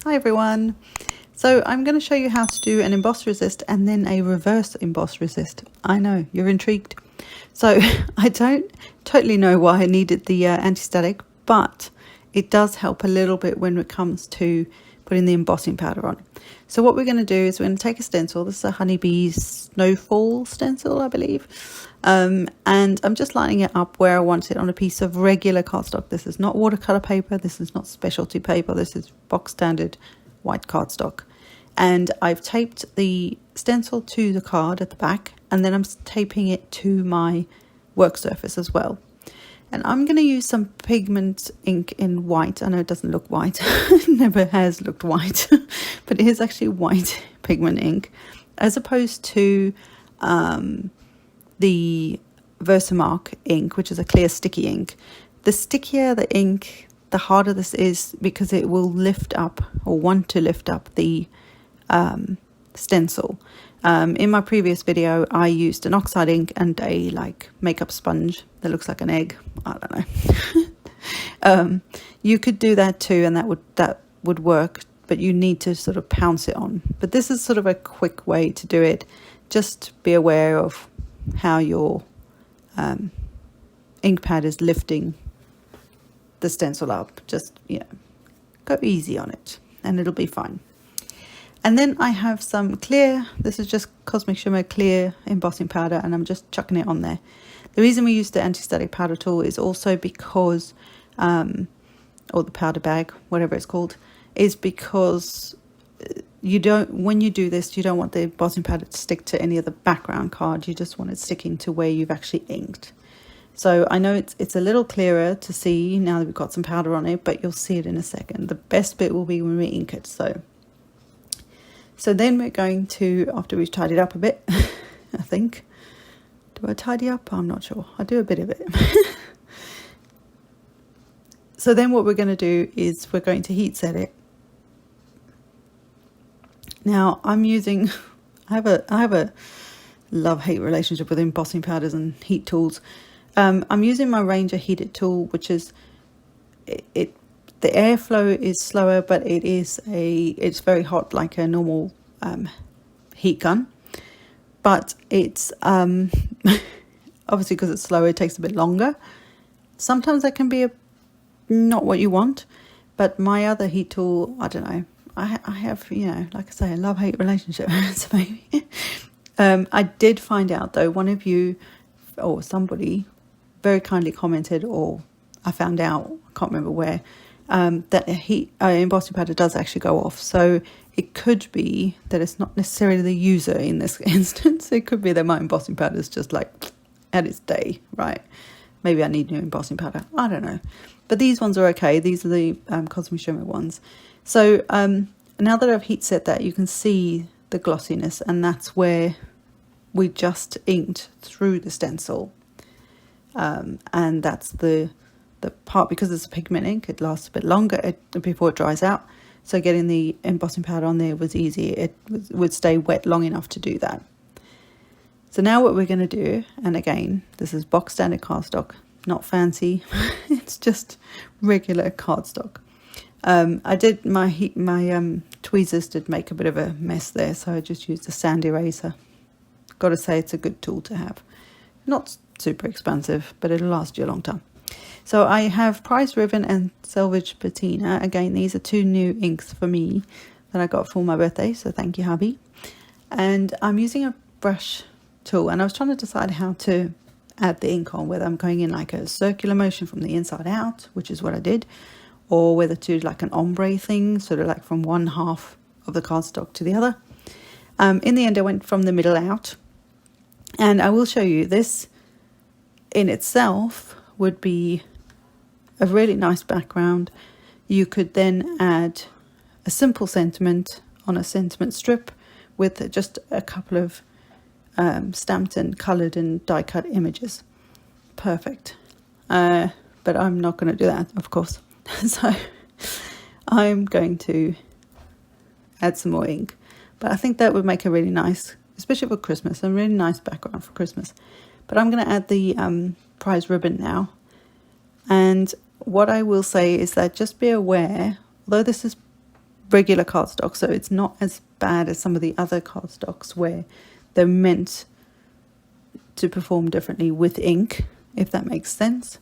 Hi everyone. So I'm going to show you how to do an emboss resist and then a reverse emboss resist. I know, you're intrigued. So I don't totally know why I needed the anti-static, but it does help a little bit when it comes to putting the embossing powder on. So what we're going to do is we're going to take a stencil. This is a Honeybee Snowfall stencil, I believe. And I'm just lining it up where I want it on a piece of regular cardstock. This is not watercolor paper. This is not specialty paper. This is box standard white cardstock. And I've taped the stencil to the card at the back, and then I'm taping it to my work surface as well. And I'm going to use some pigment ink in white. I know it doesn't look white. It never has looked white. But it is actually white pigment ink, as opposed to the Versacolor ink, which is a clear sticky ink. The stickier the ink, the harder this is, because it will lift up or want to lift up the stencil. In my previous video, I used an oxide ink and a makeup sponge that looks like an egg. I don't know. You could do that too, and that would work, but you need to sort of pounce it on. But this is sort of a quick way to do it. Just be aware of how your ink pad is lifting the stencil up. Just, go easy on it and it'll be fine. And then I have some clear, this is just Cosmic Shimmer clear embossing powder, and I'm just chucking it on there. The reason we use the anti-static powder tool is also because, or the powder bag, whatever it's called, is because when you do this, you don't want the embossing powder to stick to any of the background card. You just want it sticking to where you've actually inked. So I know it's a little clearer to see now that we've got some powder on it, but you'll see it in a second. The best bit will be when we ink it. So then we're going to, after we've tidied up a bit, I think. Do I tidy up? I'm not sure. I do a bit of it. So then what we're going to do is we're going to heat set it. Now I'm using, I have a love-hate relationship with embossing powders and heat tools. I'm using my Ranger heated tool, which is, the airflow is slower, but it's very hot, like a normal heat gun. But it's obviously, because it's slower, it takes a bit longer. Sometimes that can be not what you want. But my other heat tool, I don't know. I have, like I say, a love-hate relationship. So maybe. I did find out though, one of you or somebody very kindly commented, or I found out, I can't remember where, that embossing powder does actually go off. So it could be that it's not necessarily the user in this instance. It could be that my embossing powder is just like at its day, right? Maybe I need new embossing powder. I don't know. But these ones are okay. These are the Cosmic Shimmer ones. So now that I've heat set that, you can see the glossiness, and that's where we just inked through the stencil. And that's the part, because it's a pigment ink, it lasts a bit longer before it dries out. So getting the embossing powder on there was easy. It would stay wet long enough to do that. So now what we're going to do, and again, this is box standard cardstock, not fancy. It's just regular cardstock. I did my tweezers did make a bit of a mess there, so I just used a sand eraser. Got to say, it's a good tool to have. Not super expensive, but it'll last you a long time. So I have Prize Ribbon and Salvaged Patina. Again, these are two new inks for me that I got for my birthday, so thank you, hubby. And I'm using a brush tool, and I was trying to decide how to add the ink on, whether I'm going in like a circular motion from the inside out, which is what I did, or whether to do like an ombre thing, sort of like from one half of the cardstock to the other. In the end, I went from the middle out, and I will show you this in itself would be a really nice background. You could then add a simple sentiment on a sentiment strip with just a couple of stamped and coloured and die cut images. Perfect. But I'm not going to do that, of course. So I'm going to add some more ink. But I think that would make a really nice, especially for Christmas, a really nice background for Christmas. But I'm going to add the Prize Ribbon now. And what I will say is that just be aware, although this is regular cardstock, so it's not as bad as some of the other cardstocks where they're meant to perform differently with ink, if that makes sense.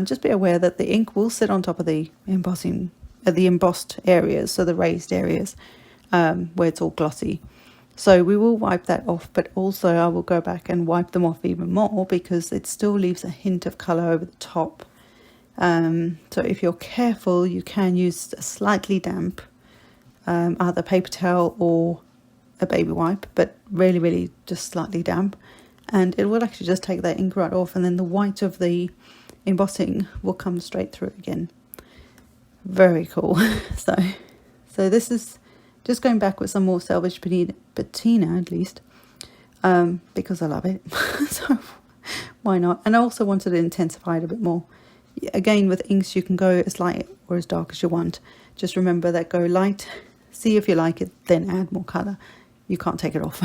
Just be aware that the ink will sit on top of the embossing, the embossed areas, so the raised areas where it's all glossy. So we will wipe that off, but also I will go back and wipe them off even more because it still leaves a hint of colour over the top. So if you're careful, you can use a slightly damp either paper towel or a baby wipe, but really just slightly damp, and it will actually just take that ink right off, and then the white of the embossing will come straight through again. Very cool. so this is just going back with some more Salvaged Patina at least, because I love it. So why not? And I also wanted to intensify it a bit more. Again, with inks you can go as light or as dark as you want. Just remember that go light, see if you like it, then add more colour. You can't take it off.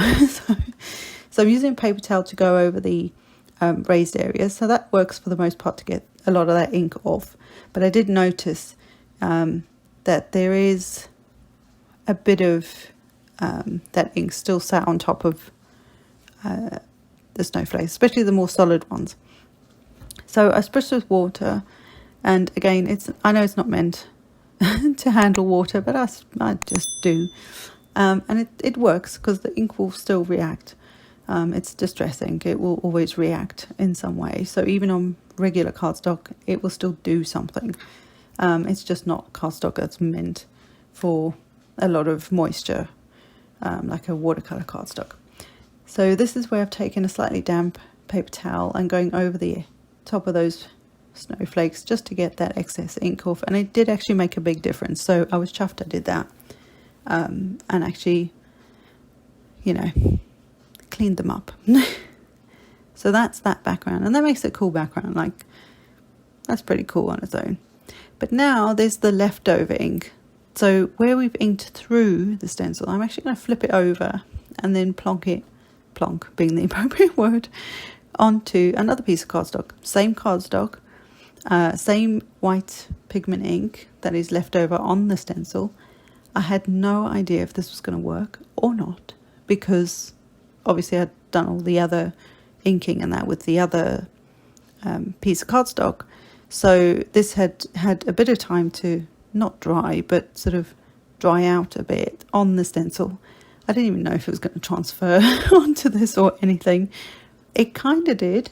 So I'm using a paper towel to go over the raised areas, so that works for the most part to get a lot of that ink off. But I did notice that there is a bit of that ink still sat on top of the snowflakes, especially the more solid ones. So I spritz with water, and again, I know it's not meant to handle water, but I just do, and it works because the ink will still react. It's distress ink, it will always react in some way, so even on regular cardstock it will still do something. It's just not cardstock that's meant for a lot of moisture, like a watercolor cardstock. So this is where I've taken a slightly damp paper towel and going over the top of those snowflakes just to get that excess ink off, and it did actually make a big difference, so I was chuffed I did that, and actually, you know, cleaned them up. So that's that background, and that makes a cool background. Like, that's pretty cool on its own. But now there's the leftover ink. So where we've inked through the stencil, I'm actually going to flip it over and then plonk being the appropriate word, onto another piece of cardstock. Same cardstock, same white pigment ink that is left over on the stencil. I had no idea if this was going to work or not, because obviously I'd done all the other inking and that with the other piece of cardstock. So this had a bit of time to not dry, but sort of dry out a bit on the stencil. I didn't even know if it was going to transfer onto this or anything. It kind of did,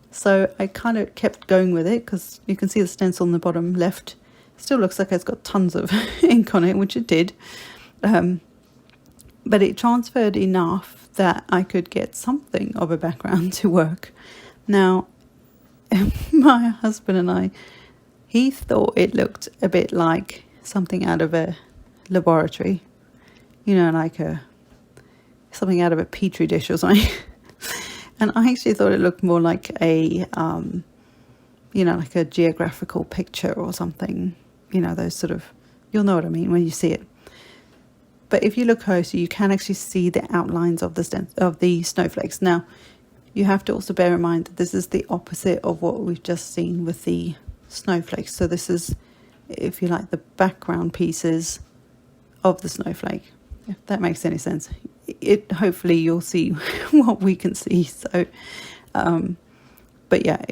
so I kind of kept going with it, because you can see the stencil on the bottom left still looks like it's got tons of ink on it, which it did, but it transferred enough that I could get something of a background to work. Now, my husband and he thought it looked a bit like something out of a laboratory, you know, like something out of a petri dish or something. And I actually thought it looked more like a, you know, like a geographical picture or something, you know, those sort of, you'll know what I mean when you see it. But if you look closer, you can actually see the outlines of the snowflakes. Now, you have to also bear in mind that this is the opposite of what we've just seen with the snowflakes. So this is, if you like, the background pieces of the snowflake, if that makes any sense. Hopefully you'll see what we can see. So, but yeah,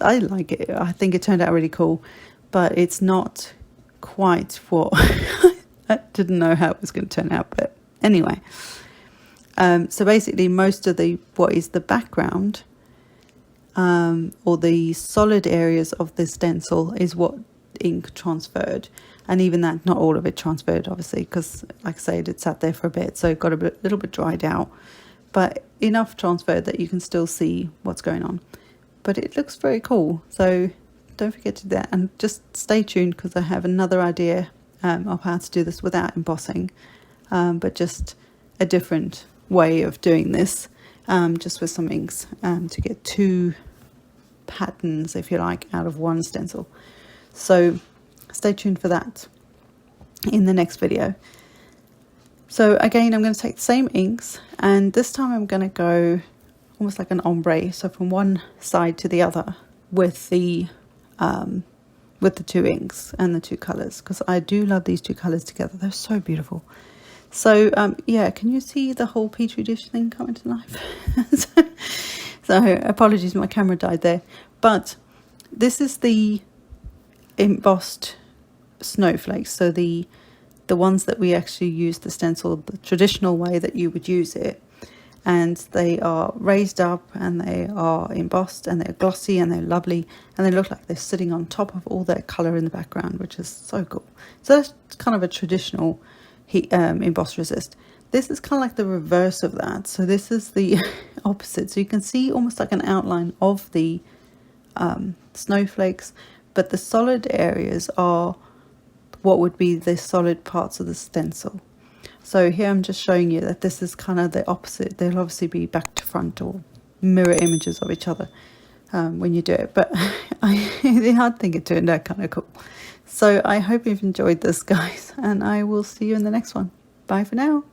I like it. I think it turned out really cool, but it's not quite what I didn't know how it was going to turn out. But anyway, so basically most of what is the background, or the solid areas of the stencil, is what ink transferred. And even that, not all of it transferred, obviously, because, like I said, it sat there for a bit, so it got a little bit dried out. But enough transferred that you can still see what's going on. But it looks very cool, so don't forget to do that. And just stay tuned, because I have another idea of how to do this without embossing, but just a different way of doing this, just with some inks, to get two patterns, if you like, out of one stencil. So stay tuned for that in the next video. So again, I'm going to take the same inks, and this time I'm going to go almost like an ombre, so from one side to the other with the with the two inks and the two colours, because I do love these two colours together. They're so beautiful. So yeah, can you see the whole petri dish thing coming to life? so apologies, my camera died there. But this is the embossed snowflakes, so the ones that we actually use the stencil the traditional way that you would use it, and they are raised up and they are embossed and they're glossy and they're lovely, and they look like they're sitting on top of all that colour in the background, which is so cool. So that's kind of a traditional emboss resist. This is kind of like the reverse of that, so this is the opposite. So you can see almost like an outline of the snowflakes, but the solid areas are what would be the solid parts of the stencil. So here I'm just showing you that this is kind of the opposite. They'll obviously be back to front or mirror images of each other when you do it, but I think it turned out kind of cool. So I hope you've enjoyed this, guys, and I will see you in the next one. Bye for now.